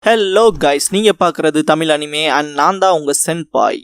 Hello guys, நீங்க பார்க்குறது Tamil anime and நான் தான் உங்க சென்பாய்.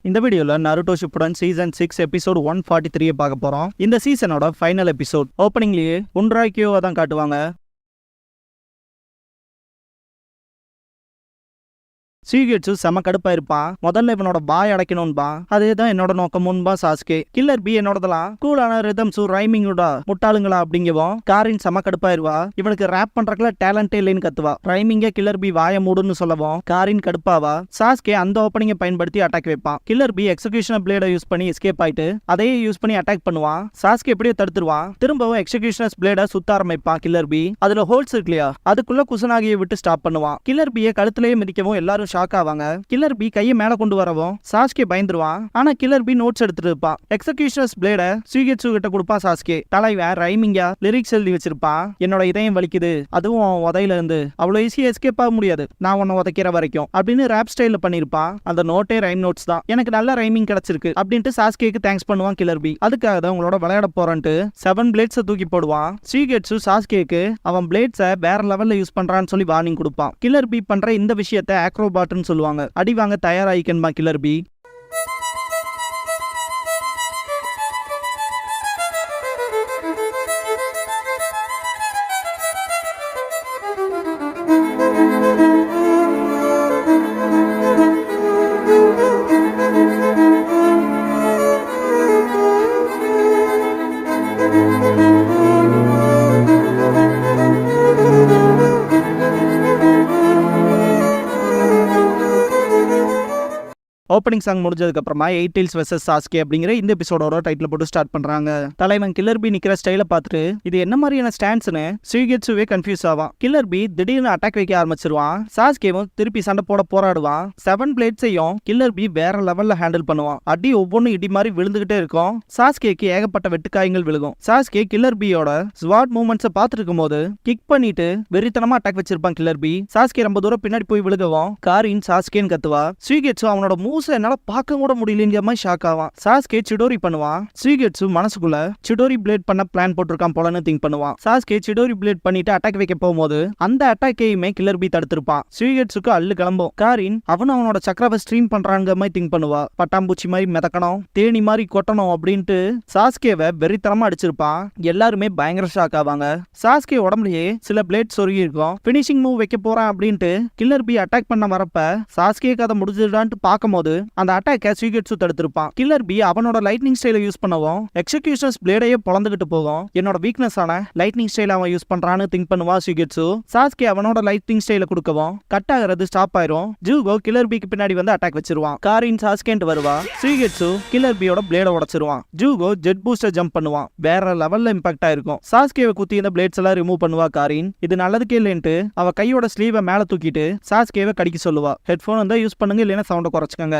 இந்த வீடியோவில் நருட்டோ ஷிப்புடன் சீசன் 6 எபிசோட் 143 பார்க்க போகிறோம். இந்த சீசனோட ஃபைனல் எபிசோட். ஓப்பனிங்லேயே உன்ராய்க்கியோவை தான் காட்டுவாங்க. சீகெட்சு செம கடுப்பா இருப்பான். முதல்ல இவனோட பாய் அடைக்கணும்பா, அதேதான் என்னோட நோக்கமுன்பா சாஸ்கே. கில்லர் பி என்னோடதெல்லாம் கூலான ரிதம்ஸு ரைமிங்கோட முட்டாளுங்களா அப்படிங்கவும் காரின் செம கடுப்பாயிருவா. இவனுக்கு ரேப் பண்றதுல டேலண்டே இல்லைன்னு கத்துவா. ரைமிங்க கில்லர் பி வாய மூடுன்னு சொல்லவும் காரின் கடுப்பாவா. சாஸ்கே அந்த ஓப்பனிங்கை பயன்படுத்தி அட்டாக் வைப்பான். கில்லர் பி எக்ஸிகியூஷன் பிளேடை யூஸ் பண்ணி எஸ்கேப் ஆயிட்டு அதையே யூஸ் பண்ணி அட்டாக் பண்ணுவான். சாஸ்கே எப்படியோ தடுத்துருவான். திரும்பவும் எக்ஸிகியூஷனஸ் பிளேடை சுத்த ஆரம்பிப்பான் கில்லர் பி. அதுல ஹோல்ஸ் இருக்கு இல்லையா, அதுக்குள்ள குசனாகியை விட்டு ஸ்டாப் பண்ணுவான். கில்லர் பியை கழுத்திலேயே மிதிக்கவும் எல்லாரும் ஷாக் ஆவாங்க. கில்லர் பி கையை மேல கொண்டு வரவும் சாஸ்கே பயந்துருவான். ஆனா கில்லர் பி நோட்ஸ் எடுத்துட்டு இருப்பான். எக்ஸிகியூஷனஸ் பிளேட சீகெட்சு கிட்ட கொடுப்பான் சாஸ்கே. தலைவன் ரைமிங்கா லிரிக்ஸ் எழுதி வச்சிருப்பான். என்னோட இதயம் வலிக்குது, அதுவும் உதையில இருந்து அவ்வளவு ஈஸியா எஸ்கேப் ஆக முடியாது, நான் உன்னை உதைக்கிற வரைக்கும் அப்படின்னு ரேப் ஸ்டைல பண்ணிருப்பான். அந்த நோட்டே ரைம் நோட்ஸ் தான். எனக்கு நல்ல ரைமிங் கிடைச்சிருக்கு அப்படின்ட்டு சாஸ்கேக்கு தேங்க்ஸ் பண்ணுவான் கில்லர் பி. அதுக்காக தான் உங்களோட விளையாட போறேன்ட்டு 7 பிளேட்ஸை தூக்கி போடுவான். சீகெட்சு சாஸ்கேக்கு அவன் பிளேட்ஸை வேற லெவல்ல யூஸ் பண்றான்னு சொல்லி வார்னிங் கொடுப்பான். கில்லர் பி பண்ற இந்த விஷயத்தை ஆக்ரோபாட்னு சொல்லுவாங்க. அடி வாங்க தயாராயிக்கன்பா கில்லர் பி. ஓப்பனிங் சாங் முடிஞ்சதுக்கு அப்புறமா 8 Tails vs சாஸ்கே அப்படிங்கிற இந்த எபிசோடோட டைட்டில் போட்டு ஸ்டார்ட் பண்றாங்க. தலைவன் கில்லர் பி நிக்கிற ஸ்டைல பார்த்துட்டு இது என்ன மாதிரியான ஸ்டான்ஸ்னு சீகெட்சுவே கன்ஃபியூஸ் ஆவான். கில்லர் பி திடீர்னு அட்டாக் வைக்க ஆரம்பிச்சிருவான். சாஸ்கேவும் திருப்பி சண்டை போட போராடுவான். 7 பிளேட்ஸையும் கில்லர் பி வேற லெவல்ல ஹேண்டில் பண்ணுவான். அடி ஒவ்வொன்றும் இடி மாதிரி விழுந்துகிட்டே இருக்கும். சாஸ்கேக்கு ஏகப்பட்ட வெட்டுக்காயங்கள் விழுகும். சாஸ்கே கில்லர் பியோட ஸ்வாட் மூவ்மெண்ட்ஸை பார்த்துட்டு இருக்கும் போது கிக் பண்ணிட்டு வெறித்தனமா அட்டாக் வச்சிருப்பான் கில்லர் பி. சாஸ்கே ரொம்ப தூரம் பின்னாடி போய் விழுகவும் காரின் சாஸ்கேன்னு கத்துவா. சீகெட்சு அவனோட மூவ்ஸ் என்னால பார்க்க கூட முடியலங்கிற மாதிரி ஷாக் ஆவான். சாஸ்கே சிடோரி பண்ணுவான். சீகெட்சு மனசுக்குள்ள சிடோரி பிளேட் பண்ண பிளான் போட்டிருக்கான் போலன்னு திங்க் பண்ணுவான். சாஸ்கே சிடோரி பிளேட் பண்ணிட்டு அட்டாக் வைக்க போகும்போது அந்த அட்டாக்கையுமே கில்லர் பி தடுத்திருப்பான். சீகெட்சுக்கு அள்ளு கிளம்பும். காரின் அவனோட சக்கரவை ஸ்ட்ரீம் பண்றாங்க மாதிரி திங்க் பண்ணுவா. பட்டாம்பூச்சி மாதிரி மிதக்கணும், தேனி மாதிரி கொட்டணும் அப்படின்ட்டு சாஸ்கேவை வெறித்தனமா அடிச்சிருப்பான். எல்லாருமே பயங்கர ஷாக் ஆவாங்க. சாஸ்கே உடம்புலயே சில பிளேட் சொருகி இருக்கும். பினிஷிங் மூவ் வைக்க போறான் அப்படின்ட்டு கில்லர் பி அட்டாக் பண்ண வரப்ப சாஸ்கே கதை முடிஞ்சுடான்ட்டு பார்க்கும்போது அந்த அட்டாக்கை சீகெட்சு தடுத்திருப்பான். கில்லர் பி அவனோட லைட்னிங் ஸ்டைலை யூஸ் பண்ணவும் எக்ஸிகியூஷன்ஸ் பிளேடையே பொளந்துகிட்டு போகும். என்னோட வீக்னஸ் ஆன லைட்னிங் ஸ்டைல் அவன் யூஸ் பண்றான்னு திங்க் பண்ணுவா சீகெட்சு. சாஸ்கே அவனோட லைட்னிங் ஸ்டைல கொடுக்கவும் கட் ஆகிறது ஸ்டாப் ஆயிரும். ஜூகோ கில்லர் பிக்கு பின்னாடி வந்து அட்டாக் வச்சிருவான். காரின் சாஸ்கேன்ட்டு வருவா. சீகெட்சு கில்லர் பியோட பிளேட உடைச்சிருவான். ஜூகோ ஜெட் பூஸ்டர் ஜம்ப் பண்ணுவான். வேற லெவல்ல இம்பாக்ட் ஆயிருக்கும். சாஸ்கேவை குத்தி இந்த பிளேட்ஸ் எல்லாம் ரிமூவ் பண்ணுவா காரின். இது நல்லதுக்கே இல்லைன்ட்டு அவ கையோட ஸ்லீவை மேல தூக்கிட்டு சாஸ்கேவை கடிக்க சொல்லுவா. ஹெட்போன் வந்து யூஸ் பண்ணுங்க, இல்லைன்னா சவுண்டை குறைச்சுக்கங்க.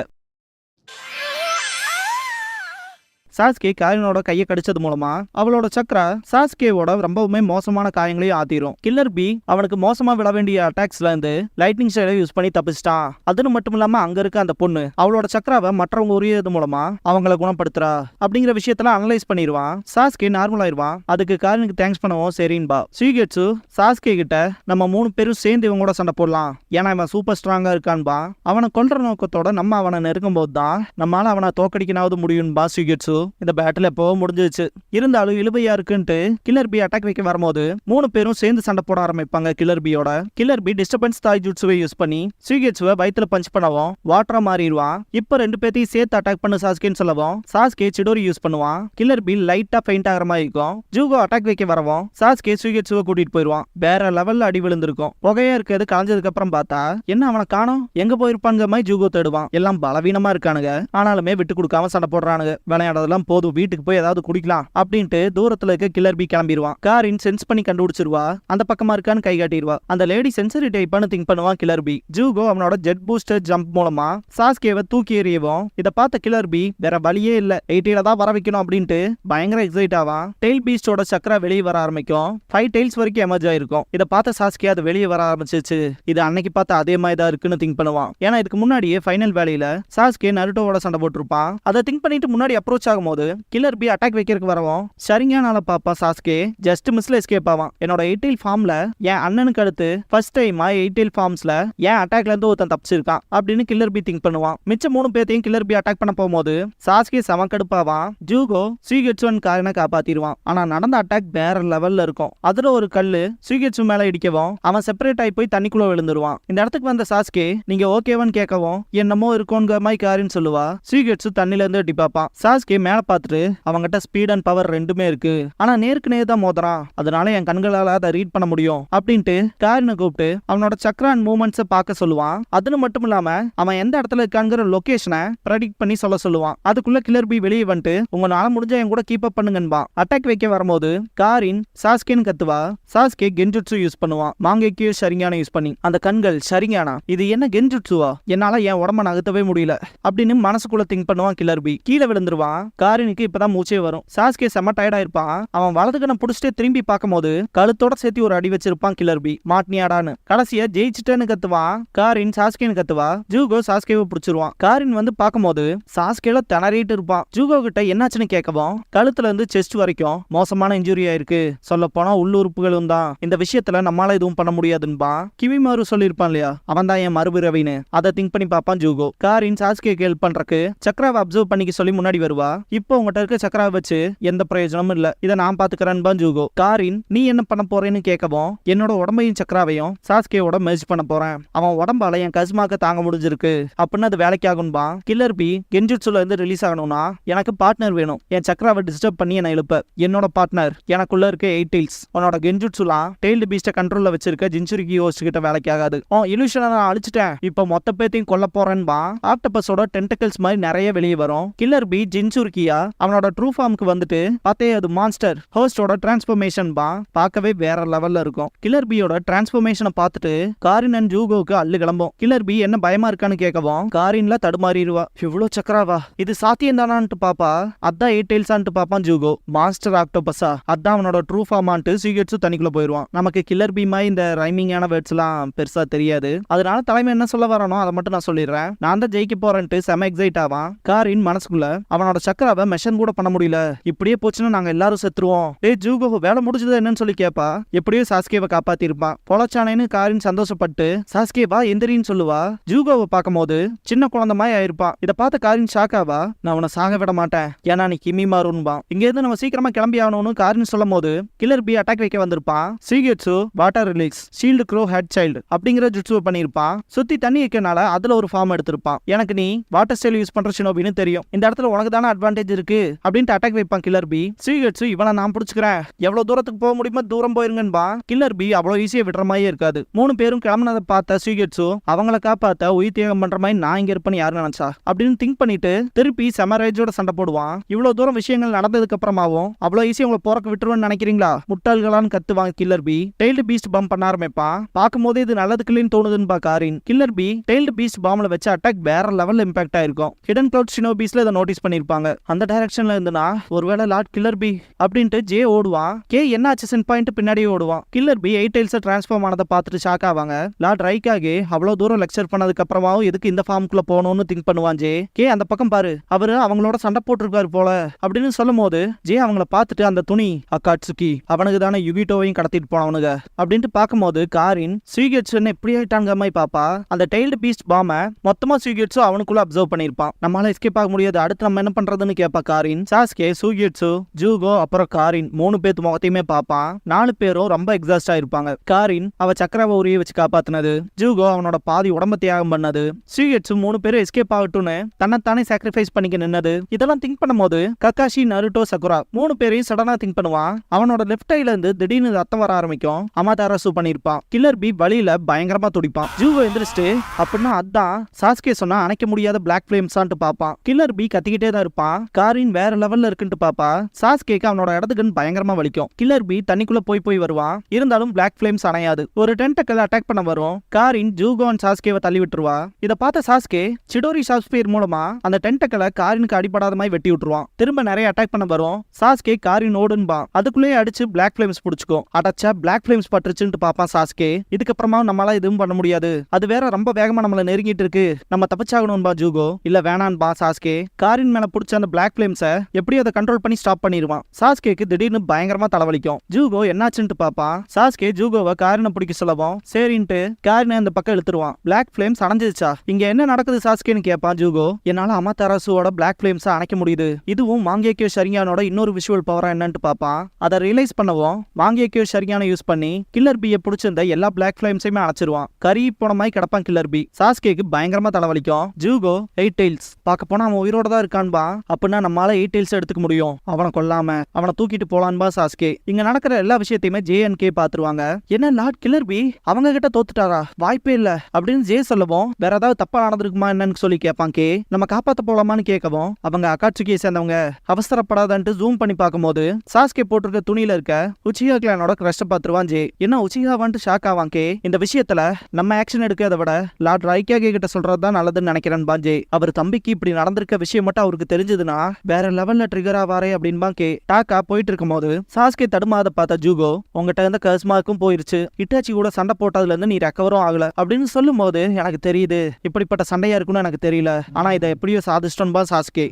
சாஸ்கே காரினோட கையை கடிச்சது மூலமா அவளோட சக்கரா சாஸ்கேவோட ரொம்பவுமே மோசமான காயங்களையும் ஆத்திரும். கில்லர் பி அவனுக்கு மோசமா விழ வேண்டிய அட்டாக்ஸ்ல இருந்து லைட்னிங் ஸ்டைலை யூஸ் பண்ணி தப்பிச்சிட்டான். அது மட்டும் இல்லாம அங்க இருக்க அந்த பொண்ணு அவளோட சக்கராவை மற்றவங்க உரியது மூலமா அவங்கள குணப்படுத்துறா அப்படிங்கிற விஷயத்துல அனலைஸ் பண்ணிடுவான். சாஸ்கே நார்மல் ஆயிருவான். அதுக்கு காரினுக்கு தேங்க்ஸ் பண்ணவும் சரின்பா. சீகெட்சு சாஸ்கே கிட்ட நம்ம 3 பேரும் சேர்ந்து இவங்க கூட சண்டை போடலாம், ஏன்னா இவன் சூப்பர் ஸ்ட்ராங்கா இருக்கான்பா. அவனை கொல்ற நோக்கத்தோட நம்ம அவனை நெருங்கும் போது தான் நம்மளால அவனை தோக்கடிக்கனாவது முடியும்பா சீகெட்சு. இந்த பேட்டில் எப்போ முடிஞ்சிச்சு. இருந்தாலும் இழுவையா இருக்குன்ட்டு கில்லர் பி அட்டாக் வைக்க வரும்போது 3 பேரும் சேர்ந்து சண்டை போட ஆரம்பிப்பாங்க கில்லர் பியோட. கில்லர் பி டிஸ்டர்பன்ஸ் தாய்ஜுட்சுவை யூஸ் பண்ணி சீகெட்சுவை வயித்துல பஞ்ச் பண்ணவும் வாட்டரா மாறிடுவான். இப்ப 2 பேத்தையும் சேர்த்து அட்டாக் பண்ண சாஸ்கேன்னு சொல்லவும் சாஸ்கே சிடோரி யூஸ் பண்ணுவான். கில்லர் பி லைட்டா பெயிண்ட் ஆகிற மாதிரி இருக்கும். ஜூகோ அட்டாக் வைக்க வரவும் சாஸ்கே சீகெட்சுவை கூட்டிட்டு போயிடுவான். வேற லெவல்ல அடி விழுந்திருக்கும். புகையா இருக்கிறது கலைஞ்சதுக்கு அப்புறம் பார்த்தா என்ன அவனை காணோம், எங்க போயிருப்பாங்க மாதிரி ஜூகோ தேடுவான். எல்லாம் பலவீனமா இருக்கானுங்க, ஆனாலுமே விட்டு கொடுக்காம சண்டை போடுறானுங்க. விளையாடுறதெல்லாம் போதும், வீட்டுக்கு போய் ஏதாவது குடிக்கலாம் அப்படின்ட்டு தூரத்துல இருக்க கில்லர் பி கிளம்பிடுவான். காரின் சென்ஸ் பண்ணி கண்டுபிடிச்சிருவா. அந்த பக்கமா இருக்கான்னு கை காட்டிடுவா. அந்த லேடி சென்சரி டைப்பான்னு திங்க் பண்ணுவான் கில்லர் பி. ஜூகோ அவனோட ஜெட் பூஸ்டர் ஜம்ப் மூலமா சாஸ்கேவை தூக்கி எறியவும் இதை பார்த்த கில்லர் பி வேற வழியே இல்ல, 80ல தான் வர வைக்கணும் அப்படின்ட்டு பயங்கர எக்ஸைட் ஆவான். டெயில் பீஸ்டோட சக்கரா வெளியே வர ஆரம்பிக்கும். 5 டைல்ஸ் வரைக்கும் எமர்ஜ் ஆயிருக்கும். இதை பார்த்த சாஸ்கே அது வெளியே வர ஆரம்பிச்சிச்சு. இது அன்னைக்கு பார்த்த அதே மாதிரி தான் இருக்குன்னு திங்க் பண்ணுவான். ஏன்னா இதுக்கு முன்னாடியே ஃபைனல் வேலையில சாஸ்கே நருட்டோவோட சண்டை போட்டிருப்பான். அதை திங்க் பண்ணிட்டு முன்னாடி அப்ரோச் ஆகும் போது கில்லர் பி அட்டாக் வைக்கிறதுக்கு வரவும் சரிங்கானால பாப்பா சாஸ்கே ஜஸ்ட் மிஸ்ல எஸ்கேப் ஆவான். என்னோட 8 ஃபார்ம்ல என் அண்ணனுக்கு அடுத்து ஃபர்ஸ்ட் டைமா 8 ஃபார்ம்ஸ்ல என் அட்டாக்ல இருந்து ஒருத்தன் தப்பிச்சிருக்கான் அப்படின்னு கில்லர் பி திங்க் பண்ணுவான். மிச்ச 3 பேத்தையும் கில்லர் பி அட்டாக் பண்ண போகும்போது சாஸ்கே சமக்கடுப்பாவான். ஜூகோ சுயிகெட்சுவன் காரனை காப்பாத்திடுவான். ஆனா நடந்த அட்டாக் வேற லெவல்ல இருக்கும். அதுல ஒரு கல்லு சுயிகெட்சு மேல இடிக்கவும் அவன் செப்பரேட் ஆகி போய் தண்ணிக்குள்ள விழுந்துருவான். இந்த இடத்துக்கு வந்த சாஸ்கே நீங்க ஓகேவான்னு கேட்கவும் என்னமோ இருக்கோங்க மாதிரி காரின்னு சொல்லுவா. சுயிகெட்சு தண்ணில இருந்து எட்டி பார்ப்பான். சாஸ்கே மேல பார்த்துட்டு அவங்ககிட்ட ஸ்பீட் அண்ட் பவர் ரெண்டுமே இருக்கு, ஆனா நேருக்கு நேர் தான் மோதுறான், அதனால என் கண்களால அதை ரீட் பண்ண முடியும் அப்படின்ட்டு காரினை கூப்பிட்டு அவனோட சக்ரா அண்ட் மூவ்மெண்ட்ஸை பார்க்க சொல்லுவான். அதுன்னு மட்டும் இல்லாம அவன் எந்த இடத்துல இருக்காங்கிற லொகேஷனை ப்ரெடிக்ட் பண்ணி சொல்ல சொல்லுவான். அதுக்குள்ள கில்லர் பி வெளியே வந்துட்டு உங்களால முடிஞ்ச என் கூட கீப் அப் பண்ணுங்கன்பா. அட்டாக் வைக்க வரும்போது காரின் சாஸ்கேன்னு கத்துவா. சாஸ்கே கென்ஜுட்சு யூஸ் பண்ணுவான். மாங்கேக்கியோ ஷரிங்கான யூஸ் பண்ணி. அந்த கண்கள் ஷரிங்கானா, இது என்ன கென்ஜுட்சுவா, என்னால என் உடம்ப நகர்த்தவே முடியல அப்படின்னு மனசுக்குள்ள திங்க் பண்ணுவான். கில்லர் பி கீழே விழுந்துருவான். காரினுக்கு இப்பதான் மூச்சே வரும். சாஸ்கே செம்ம டயர்டா இருப்பான். அவன் வலது கண்ணை புடிச்சிட்டே திரும்பி பார்க்கும்போது கழுத்தோட சேர்த்து ஒரு அடி வச்சிருப்பான் கில்லர் பி. மாட்னியாடான்னு கடைசியா ஜெயிச்சிட்டேன்னு கத்துவான். காரின் சாஸ்கேன்னு கத்துவா. ஜூகோ சாஸ்கேவை பிடிச்சிருவான். காரின் வந்து பார்க்கும்போது சாஸ்கேல திணறிட்டு இருப்பான். ஜூகோ கிட்ட என்னாச்சுன்னு கேட்கவும் கழுத்துல இருந்து செஸ்ட் வரைக்கும் மோசமான இன்ஜுரி ஆயிருக்கு, சொல்ல போனா உள்ளுறுப்புகளும் தான், இந்த விஷயத்துல நம்மளால எதுவும் பண்ண முடியாதுன்பா. கிமிமாரு சொல்லிருப்பான் இல்லையா, அவன் தான் என் மறுபிறவின்னு. அதை திங்க் பண்ணி பார்ப்பான் ஜூகோ. காரின் சாஸ்கே ஹெல்ப் பண்றக்கு சக்ராவை அப்சர்வ் பண்ணிக்க சொல்லி முன்னாடி வருவா. இப்போ உங்ககிட்ட இருக்க சக்ராவை வச்சு எந்த பிரயோஜனமும் இல்ல, இதை நான் பாத்துக்கிறேன்பா ஜூகோ. காரின் நீ என்ன பண்ண போறேன்னு கேட்கவும் என்னோட உடம்பையும் சக்ராவையும் சாஸ்கேவோட மெர்ஜ் பண்ண போறேன், அவன் உடம்பால என் கஸ்மாக்க தாங்க முடிஞ்சிருக்கு அப்படின்னு அது வேலைக்கு ஆகும்பா. கில்லர் பி கென்ஜுட்சுல இருந்து ரிலீஸ் ஆகணும்னா எனக்கு பார்ட்னர் வேணும், என் சக்ராவை டிஸ்டர்ப் பண்ணி என்ன எழுப்ப. என்னோட பார்ட்னர் எனக்குள்ள இருக்க 8 டெயில்ஸ், உன்னோட கென்ஜுட்சுலாம் டெய்ல்டு பீஸ்ட கண்ட்ரோல்ல வச்சிருக்க ஜின்சுரிக்கி ஹோஸ்ட் கிட்ட வேலைக்கு ஆகாது. இலுஷனை நான் அழிச்சிட்டேன், இப்ப மொத்த பேத்தையும் கொல்ல போறேன்பா. ஆக்டோபஸோட டென்டக்கிள்ஸ் மாதிரி நிறைய வெளியே வரும். கில்லர் பி ஜின்சுரிக்கியா அவனோட ட்ரூ ஃபார்முக்கு வந்துட்டு பார்த்தே அது மான்ஸ்டர் ஹோஸ்டோட டிரான்ஸ்ஃபர்மேஷன் பா. பார்க்கவே வேற லெவல்ல இருக்கும். கில்லர் பியோட டிரான்ஸ்ஃபர்மேஷனை பார்த்துட்டு காரின் அண்ட் ஜூகோக்கு அள்ளு கிளம்பும். கில்லர் பி என்ன பயமா இருக்கான்னு கேட்கவும் காரின்ல தடுமாறிடுவா. இவ்வளவு சக்கராவா, இது சாத்தியம் தானான்ட்டு பாப்பா. அதான் 8 டெயில்ஸான்ட்டு பாப்பான் ஜூகோ. மாஸ்டர் ஆக்டோபஸா, அதான் அவனோட ட்ரூ ஃபார்மான்ட்டு சீகெட்ஸு தண்ணிக்குள்ள போயிடுவான். நமக்கு கில்லர் பி மாதிரி இந்த ரைமிங்கான வேர்ட்ஸ் எல்லாம் பெருசா தெரியாது, அதனால தலைமை என்ன சொல்ல வரணும் அதை மட்டும் நான் சொல்லிடுறேன். நான் தான் ஜெயிக்க போறேன்ட்டு செம எக்ஸைட் ஆவான். காரின் மனசுக்குள்ள அவனோட சக்கராவை மெஷன் கூட பண்ண முடியல, இப்படியே போச்சுன்னா நாங்க எல்லாரும் செத்துருவோம். ஜூகோ வேலை முடிஞ்சது என்னன்னு சொல்லி கேப்பா. எப்படியோ சாஸ்கேவை காப்பாத்திருப்பான். பொழச்சானேன்னு காரின் சந்தோஷப்பட்டு சாஸ்கேவா எந்திரின்னு சொல்லுவா. ஜூகோவை பார்க்கும்போது சின்ன குழந்தை மாதிரி ஆயிருப்பான். இதை பார்த்த காரின் ஷாக்காவா, நான் உன்னை சாக விட மாட்டேன், ஏன்னா நீ கிமிமாருன்பா. இங்க இருந்து நம்ம சீக்கிரமா கிளம்பி ஆகணும்னு காரின் சொல்லும் போது கில்லர் பி அட்டாக் வைக்க வந்திருப்பான். சீகெட்சு வாட்டர் ரிலீக்ஸ் ஷீல்டு க்ரோ ஹெட் சைல்டு அப்படிங்கிற ஜுட்சுவை பண்ணிருப்பான். சுத்தி தண்ணி வைக்கனால அதுல ஒரு ஃபார்ம் எடுத்திருப்பான். எனக்கு நீ வாட்டர் ஸ்டைல் யூஸ் பண்ற ஷினோபின்னு தெரியும், இந்த இடத்துல உனக்கு தானே அட்வான்டேஜ் இருக்கு அப்படின்ட்டு அட்டாக் வைப்பான் கில்லர் பி. சீகெட்சு இவனை நான் பிடிச்சுக்கிறேன், எவ்வளவு தூரத்துக்கு போக முடியுமோ தூரம் போயிருங்கன்பா. கில்லர் பி அவ்வளவு ஈஸியா விடுற மாதிரியே இருக்காது. 3 பேரும் கிளம்பினதை பார்த்த சீகெட்சு அவங்கள காப்பாத்த உயிர் தியாகம் பண்ற மாதிரி நான் இங்க இருப்பேன்னு யாரு நினைச்சா அப்படின்னு திங்க் பண்ணிட்டு திருப்பி செமரேஜோட சண்டை போடுவான். இவ்வளவு தூரம் விஷயங்கள் நடந்ததுக்கு அப்புறமாவும் அவ்வளவு ஈஸியா உங்களை போறக்க விட்டுருவேன்னு நினைக்கிறீங்களா, முட்டாள்களான்னு கத்துவாங்க killer B. Tailed beast bomb பண்ண ஆரம்பிப்பான். பார்க்கும் போதே இது நல்லதுக்கு இல்லைன்னு தோணுதுன்னு காரின். கில்லர் பி டெய்ல்டு பீஸ்ட் பாம்ல வச்ச அட்டாக் வேற லெவல்ல இம்பாக்ட் ஆயிருக்கும். ஹிடன் கிளவுட் ஷினோபீஸ்ல இதை நோட்டீஸ் பண்ணிருப்பாங்க. அந்த டைரக்ஷன்ல இருந்துனா ஒருவேளை லார்ட் கில்லர் பி அப்படின்ட்டு ஜே ஓடுவான். கே என்ன ஆச்சு பாயிண்ட் பின்னாடியே ஓடுவான். கில்லர் பி 8 டெயில்ஸ் டிரான்ஸ்ஃபார்ம் ஆனதை பார்த்துட்டு ஷாக் ஆவாங்க. லார்ட் ரைக்காகே அவ்வளவு தூரம் லெக்சர் பண்ணதுக்கு அப்புறமாவும் எதுக்கு இந்த ஃபார்முக்குள்ள போகணும்னு திங்க் பண்ணுவான் ஜே. கே அந்த பக்கம் பாரு, அவரு அவங்களோட சண்டை போட்டிருக்காரு போல அப்படின்னு சொல்லும் போது ஜே அவங்கள பார்த்துட்டு அந்த துணி அக்காட்சுகி அவனுக்கு தானே யுகிட்டோவையும் கடத்திட்டு போனவனுங்க அப்படின்ட்டு பார்க்கும்போது காரின் சீகெட்ஸ்ன்னு எப்படி ஆயிட்டாங்க மாதிரி பாப்பா. அந்த டெய்ல்டு பீஸ்ட் பாம மொத்தமா சீகெட்ஸு அவனுக்குள்ள அப்சர்வ் பண்ணிருப்பான். நம்மளால எஸ்கேப் ஆக முடியாது, அடுத்து நம்ம என்ன பண்றதுன்னு கேட்பா காரின். சாஸ்கே சூகெட்சு ஜூகோ அப்புறம் காரின் 3 பேத்து முகத்தையுமே பார்ப்பான். 4 பேரும் ரொம்ப எக்ஸாஸ்டா இருப்பாங்க. காரின் அவ சக்கரவ உரிய வச்சு காப்பாத்தினது, ஜூகோ அவனோட பாதி உடம்ப தியாகம் பண்ணது, சீகெட்சு 3 பேரும் எஸ்கேப் ஆகட்டும்னு தன்னைத்தானே சாக்ரிஃபைஸ் பண்ணிக்க நின்னது. இதெல்லாம் திங்க் பண்ணும்போது கக்காஷி நருட்டோ சகுரா 3 பேரையும் சடனா திங்க் பண்ணுவான். அவனோட லெஃப்ட் ஐல இருந்து திடீர்னு ரத்தம் வர ஆரம்பிக்கும். அமாதாரசு பண்ணிருப்பான். கில்லர் பி வழியில பயங்கரமா துடிப்பான். ஜூகோ எந்திரிச்சிட்டு அப்படின்னா அதான் சாஸ்கே சொன்னா அணைக்க முடியாத பிளாக் ஃபிளேம்ஸான்ட்டு பாப்பான். கில்லர் பி கத்திக்கிட்டே தான் இருப்பான். காரின் வேற லெவல்ல இருக்குன்ட்டு பாப்பா. சாஸ்கேக்கு அவனோட இடத்துக்குன்னு பயங்கரமா வலிக்கும். கில்லர் பி தண்ணிக்குள்ள போய் வருவான். இருந்தாலும் பிளாக் ஃபிளேம்ஸ் அணையாது. ஒரு டென்டக்கல் அட்டாக் பண்ண வரும். காரின் ஜூகோ அண்ட் சாஸ்கேவை தள்ளி விட்டுருவா. இதை பார்த்த சாஸ்கே சிடோரி ஷாஸ்பியர் மூலமா அந்த டென்டக்கலை காரினுக்கு அடிபடாத மாதிரி வெட்டி விட்டுருவான். திரும்ப நிறைய அட்டாக் பண்ண வரும். சாஸ்கே காரின் ஓடுன்பா. அதுக்குள்ளேயே அடிச்சு பிளாக் ஃபிளேம்ஸ் புடிச்சுக்கும். அடைச்சா பிளாக் ஃபிளேம்ஸ் பட்டுருச்சுன்னு பாப்பான் சாஸ்கே. இதுக்கப்புறமா நம்மளால எதுவும் பண்ண முடியாது, அது வேற ரொம்ப வேகமா நம்மள நெருங்கிட்டு இருக்கு, நம்ம தப்பிச்சாகணும்பா ஜூகோ. இல்ல வேணான்பா சாஸ்கே. காரின் மேல பிடிச்ச அந்த பிளாக் ஃபிளேம்ஸை எப்படி அதை கண்ட்ரோல் பண்ணி ஸ்டாப் பண்ணிடுவான். சாஸ்கேக்கு திடீர்னு பயங்கரமா தலைவலிக்கும். ஜூகோ என்னாச்சுன்னு பாப்பான். சாஸ்கே ஜூகோவை காரினை பிடிக்க சொல்லவும் சரின்ட்டு காரினை அந்த பக்கம் இழுத்துருவான். Black flames அணைஞ்சிருச்சா? இங்க என்ன நடக்குது சாஸ்கேன்னு கேட்பான் ஜூகோ. என்னால அமாதராசுவோட பிளாக் ஃபிளேம்ஸை அணைக்க முடியுது. இதுவும் மாங்கேக்கியோ ஷரியானோட இன்னொரு விஷுவல் பவரா என்னன்னு பாப்பான். அதை ரியலைஸ் பண்ணவும் மாங்கேக்கியோ ஷரியானை யூஸ் பண்ணி கில்லர் பியை பிடிச்சிருந்த எல்லா பிளாக் ஃபிளேம்ஸையுமே அணைச்சிருவான். கறி போன மாதிரி கிடப்பான் கில்லர் பி. சாஸ்கேக்கு பயங்கரமா தலைவலிக்கும். ஜூகோ 8 டெயில்ஸ் பார்க்க போனா அவன் உயிரோட தான் இருக்கான்பா. அப்படின்னா நம்மளால 8 டெயில்ஸ் எடுத்துக்க முடியும். அவனை கொல்லாம அவனை தூக்கிட்டு போலான்பா சாஸ்கே. இங்க நடக்கிற எல்லா விஷயத்தையுமே JNK பாத்துருவாங்க. என்ன லார்ட் கில்லர் பி அவங்க கிட்ட தோத்துட்டாரா? வாய்ப்பே இல்ல அப்படின்னு ஜே சொல்லவும் வேற ஏதாவது தப்பா நடந்திருக்குமா என்னன்னு சொல்லி கேட்பான் கே. நம்ம காப்பாத்த போலாமான்னு கேட்கவும் அவங்க அகாட்சுகியை சேர்ந்தவங்க அவசரப்படாதன்ட்டு ஜூம் பண்ணி பார்க்கும்போது சாஸ்கே போட்டிருக்க துணியில இருக்க உச்சிகா கிளானோட கிரஷ்ட பாத்துருவான் ஜே. என்ன உச்சிகாவான்ட்டு ஷாக் ஆவான் கே. இந்த விஷயத்துல நம்ம ஆக்ஷன் எடுக்கிறத விட லார்ட் ரைக்காகே கிட்ட சொல்றதுதான் நல்லதுன்னு நினைக்கிறேன் பாஞ்சே. அவர் தம்பிக்கு இப்படி நடந்திருக்க விஷயம் மட்டும் அவருக்கு தெரிஞ்சதுன்னா வேற லெவல்ல ட்ரிகர் ஆவாரே அப்படின்னு கே. டாக்கா போயிட்டு இருக்கும் போது சாஸ்கே தடுமாத பார்த்த ஜூகோ உங்ககிட்ட இருந்த கஸ்மாக்கும் போயிருச்சு. இட்டாச்சி கூட சண்டை போட்டதுல இருந்து நீ ரெக்கவரும் ஆகல அப்படின்னு சொல்லும் போது எனக்கு தெரியுது இப்படிப்பட்ட சண்டையா இருக்குன்னு எனக்கு தெரியல. ஆனா இதை எப்படியோ சாதிச்சிட்டோன்பா சாஸ்கே.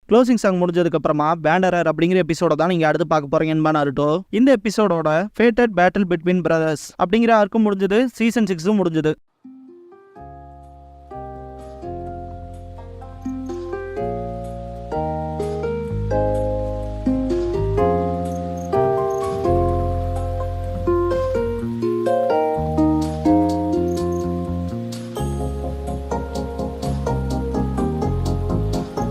க்ளோசிங் சாங் முடிஞ்சதுக்கு அப்புறமா பேண்டரர் அப்படிங்கிற எபிசோட தான் நீங்க அடுத்து பார்க்க போறீங்கன்னு நாருட்டோ. இந்த எபிசோடோட ஃபேட்டட் பேட்டில் பிட்வீன் பிரதர்ஸ் அப்படிங்கிற ஆர்க்கும் முடிஞ்சது. சீசன் 6 முடிஞ்சது.